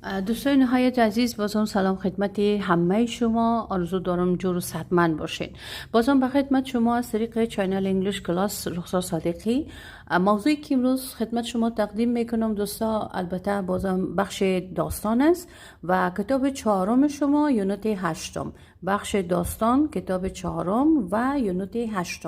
دوستان نهایت عزیز، بازم سلام خدمت همه شما. آرزو دارم جور و صحتمند باشین. بازم به خدمت شما از طریق چینل انگلیش کلاس رخصار صادقی. موضوعی که امروز خدمت شما تقدیم میکنم دوستا، البته بازم بخش داستان است و کتاب چهارم شما یونت 8. بخش داستان کتاب چهارم و یونت 8.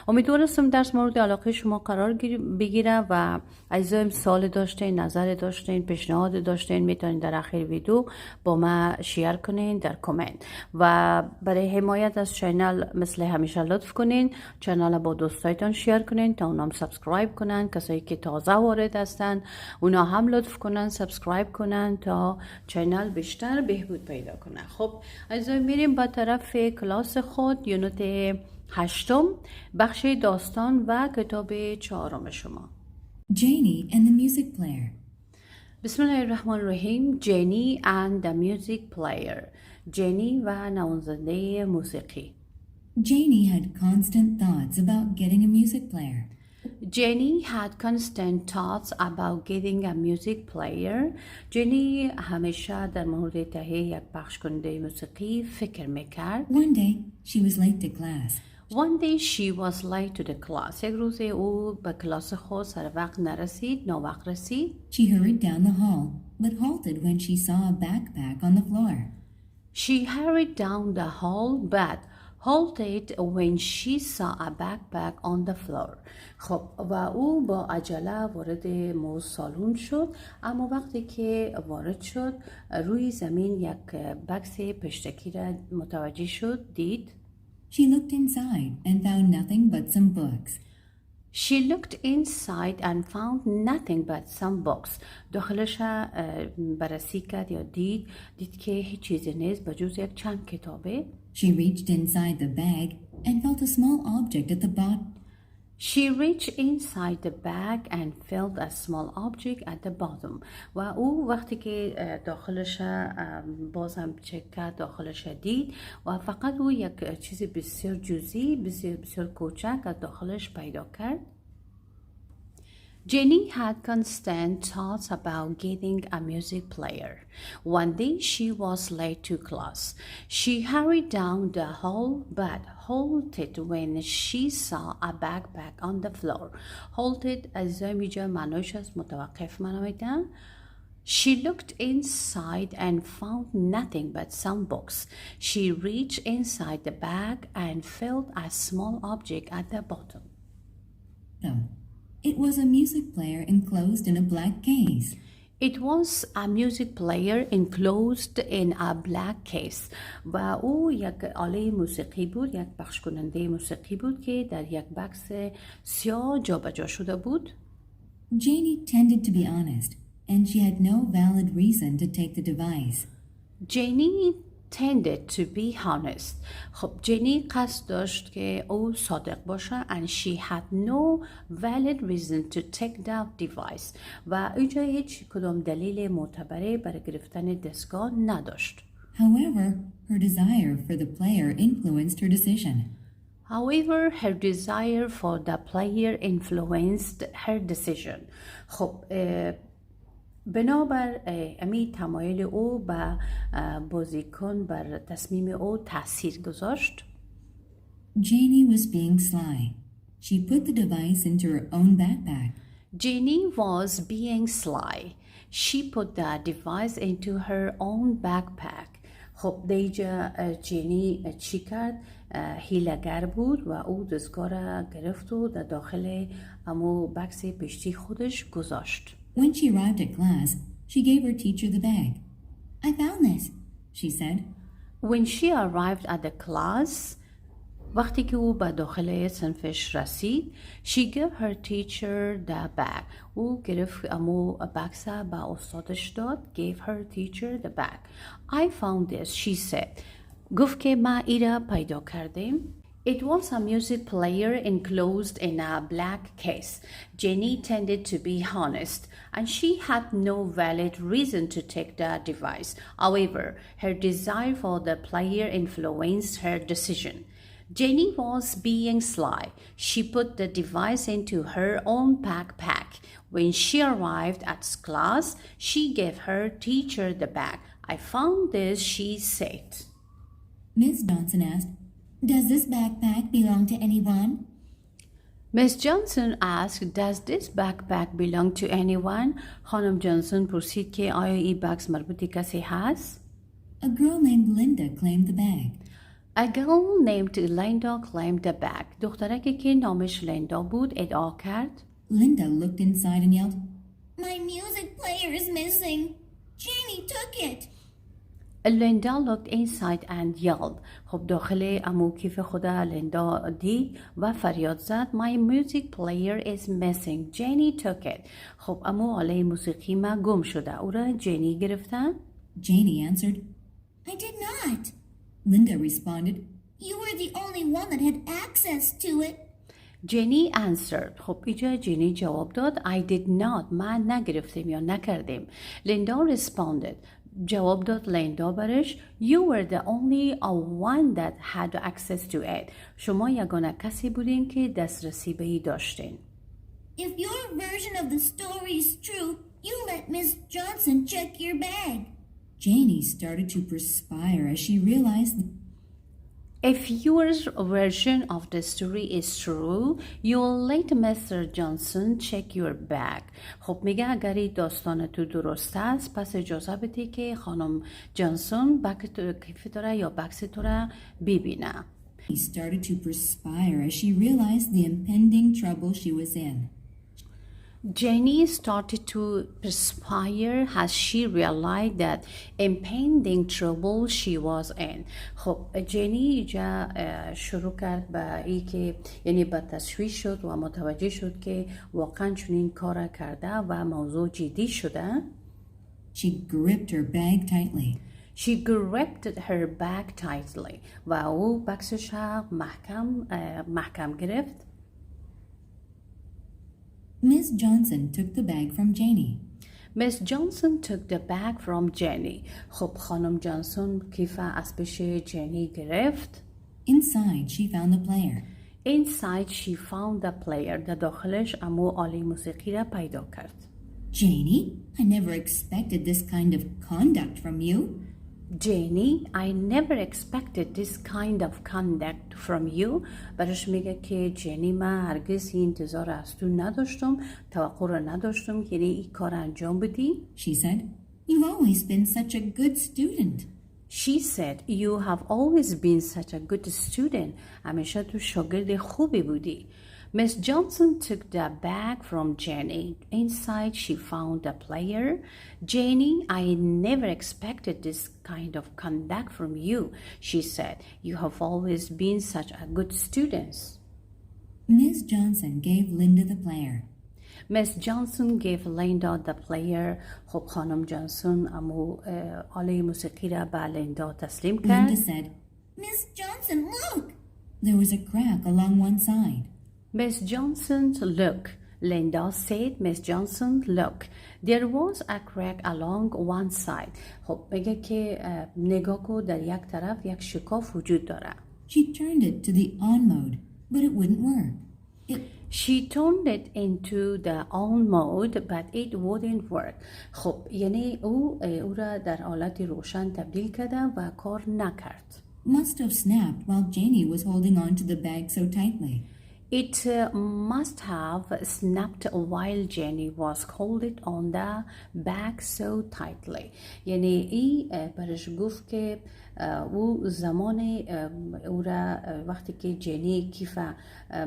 امیدوارم درس مورد علاقه شما قرار بگیره و عزیزایم سوال داشتین، نظر داشتین، پیشنهاد داشتین، میتونین در آخر ویدیو با ما شیر کنین در کامنت. و برای حمایت از چینل مثل همیشه لطف کنین چینل با دوستایتان شیر کنین تا اونام سابسکرایب کنن. کسایی که تازه وارد هستن اونا هم لطف کنن سابسکرایب کنن تا چینل بیشتر بهبود پیدا کنه. خب عزیزایم میریم با طرف کلاس خود، یونت 8 بخش داستان و کتاب چهارم شما. Janie and the music player. بسم الله الرحمن الرحیم. جینی and the music player. جینی و نوازنده موسیقی. Janie had constant thoughts about getting a music player. Jenny had constant thoughts about getting a music player. جینی همیشه در مورد تهیه یک پخش کننده موسیقی فکر میکرد. One day, she was late to class. One day she was late to the class. یک روز او به کلاس خود سر وقت نرسید، ناوقت رسید. She hurried down the hall, but halted when she saw a backpack on the floor. She hurried down the hall but halted when she saw a backpack on the floor. خب و او با عجله وارد سالن شد، اما وقتی که وارد شد روی زمین یک بکس پشتکی را متوجه شد، دید. She looked inside and found nothing but some books. She looked inside and found nothing but some books. داخلش بررسی کرد یا دید که هیچ چیزی نیست بجز یک چند کتابه. She reached inside the bag and felt a small object at the bottom. She reached inside the bag and felt a small object at the bottom. و او وقتی که داخلش بازم چک کرد، داخلش دید و فقط او یک چیز بسیار جزئی، بسیار کوچک از داخلش پیدا کرد. Jenny had constant thoughts about getting a music player. One day she was late to class. She hurried down the hall but halted when she saw a backpack on the floor. Halted از اینجا معنیش است متوقف می‌کنه. She looked inside and found nothing but some books. She reached inside the bag and felt a small object at the bottom. It was a music player enclosed in a black case. It was a music player enclosed in a black case. و او یک آله موسیقی بود، یک پخش کننده موسیقی بود که در یک بکس سیاه جابجا شده بود. Janie tended to be honest, and she had no valid reason to take the device. Janie tended to be honest. خب جینی قصد داشت که او صادق باشه and she had no valid reason to take the device. و اینجا هیچ کدام دلیل معتبری برای گرفتن دستگاه نداشت. However, her desire for the player influenced her decision. خب بنابر امی تمایل او به بازیکن بر تصمیم او تأثیر گذاشت. Janie was being sly. She put the device into her own backpack. Jenny was being sly. She put the device into her own backpack. خب دیجا جینی چی کرد؟ هیلگر بود و او دستگاه را گرفت و در داخل امو بکس پشتی خودش گذاشت. When she arrived at class, she gave her teacher the bag. I found this, she said. When she arrived at the class, وقتی که او به داخل صنفش رسید, she gave her teacher the bag. او گرفت امو بکس به استادش داد. Gave her teacher the bag. I found this, she said. گفت که ما ایرا پیدا کردیم. It was a music player enclosed in a black case. Jenny tended to be honest, and she had no valid reason to take the device. However, her desire for the player influenced her decision. Jenny was being sly. She put the device into her own backpack. When she arrived at class, she gave her teacher the bag. I found this, she said. Miss Johnson asked, "Does this backpack belong to anyone?" Miss Johnson asked, "Does this backpack belong to anyone?" خانم جانسون پرسید که آیا این بکس مربوط به کسی هست؟ A girl named Linda claimed the bag. A girl named Linda claimed the bag. دخترکی که نامش لیندا بود ادعا کرد. Linda looked inside and yelled, "My music player is missing. Janie took it." لیندا looked inside and yelled. خب داخل امو کیف خدا لیندا دید و فریاد زد. My music player is missing. Jenny took it. خب امو آله موسیقی ما گم شده. او را جنی گرفتن. Janie answered, "I did not." Linda responded, "You were the only one that had access to it." جنی answered. خب اینجا جنی جواب داد. I did not. من نگرفتم یا نکردم. لیندا responded. جواب داد لیندا برش. You were the only one that had access to it. شما یگانه کسی بودین که دسترسی به ای داشتین. If your version of the story is true, you let Miss Johnson check your bag. Janie started to perspire as she realized. If your version of the story is true, you'll let Mr. Johnson check your bag. خب میگه اگر این داستان تو درست است پس اجازه بده که خانم جانسون بک تو کیف تو را یا بکس تو را ببینه. She started to perspire as she realized the impending trouble she was in. Jenny started to perspire as she realized that impending trouble she was in. خب جنی اینجا شروع کرد به ای که یعنی به تشویش شد و متوجه شد که واقعا چنین کار کرده و موضوع جدی شده. She gripped her bag tightly. She gripped her bag tightly. و او بکسش محکم گرفت. Miss Johnson took the bag from Janie. Miss Johnson took the bag from Jenny. خب خانم جانسون کیف از پیش جنی گرفت. Inside, she found the player. Inside she found the player. در داخلش امو آله موسیقی را پیدا کرد. Janie, I never expected this kind of conduct from you. Jenny, I never expected this kind of conduct from you. برش میگه که جنی من هرگز این انتظار از تو نداشتم، توقع را نداشتم که این کار انجام بدی. She said, "You've always been such a good student." She said, "You have always been such a good student." همیشه تو شاگرد خوبی بودی. Miss Johnson took the bag from Jenny. Inside, she found the player. Jenny, I never expected this kind of conduct from you, she said. You have always been such a good student. Miss Johnson gave Linda the player. Miss Johnson gave Linda the player. خب خانم جانسون امو آله موسیقی را به لیندا تسلیم کرد. Linda said, "Miss Johnson, look!" There was a crack along one side. Miss Johnson, look. Linda said, Miss Johnson, look. There was a crack along one side. خب بگه که نگاه کو در یک طرف یک شکاف وجود داره. She turned it to the on mode, but it wouldn't work. She turned it into the on mode, but it wouldn't work. خب یعنی او را در حالت روشن تبدیل کرده و کار نکرد. Must have snapped while Janie was holding on to the bag so tightly. It must have snapped while Jenny was holding on the bag so tightly. یعنی ای برش گفت که او زمان او را وقتی که جنی کیف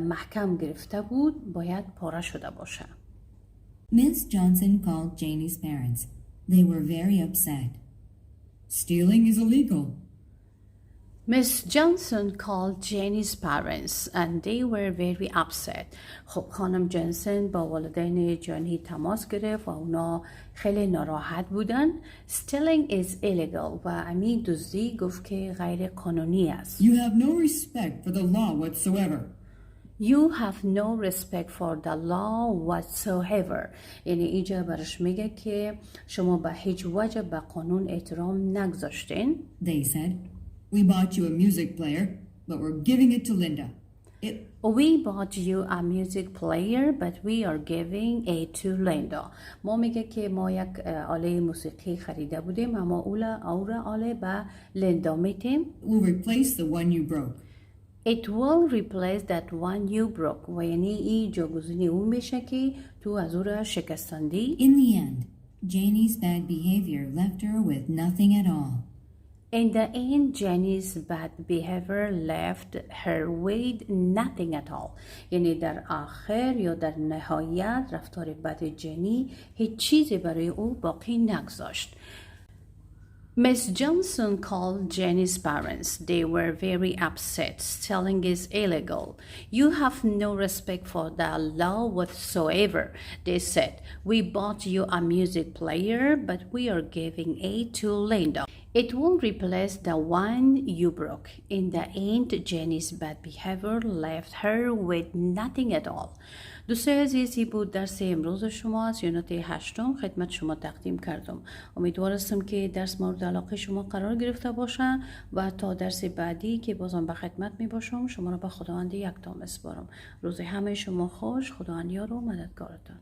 محکم گرفته بود باید پاره شده باشه. Miss Johnson called Janie's parents. They were very upset. Stealing is illegal. Miss Johnson called Jenny's parents and they were very upset. خب خانم جانسون با والدین جانی تماس گرفت و اونا خیلی ناراحت بودن. Stealing is illegal و امی دزدی گفت که غیر قانونی است. You have no respect for the law whatsoever. You have no respect for the law whatsoever. یعنی اینجا برش میگه که شما به هیچ وجه به قانون احترام نگذاشتین. They said, "We bought you a music player, but we're giving it to Linda." We bought you a music player but we are giving it to Linda. ما میگه که ما یک آله موسیقی خریده بودیم اما او را آله به لیندا میتیم. Will replace the one you broke. It will replace that one you broke. و یعنی ای جاگزینی اون میشه که تو از او را شکستندی. In the end, Janie's bad behavior left her with nothing at all. In the end, Jenny's bad behavior left her with nothing at all. یعنی در آخر یا در نهایت رفتار بد جنی هیچ چیزی برای او باقی نگذاشت. Miss Johnson called Jenny's parents. They were very upset. Stealing is illegal. You have no respect for the law whatsoever. They said, we bought you a music player, but we are giving it to Linda. It will replace the one you broke. In the end, Jenny's bad behavior left her with nothing at all. دوستای عزیزی بود درس امروز شما از یونت 8 خدمت شما تقدیم کردم. امیدوارم که درس مورد علاقه شما قرار گرفته باشه و تا درس بعدی که بازم به خدمت می باشم شما را به خداوند یکتا میسپارم. روز همه شما خوش. خداوند یار و مددگارتان.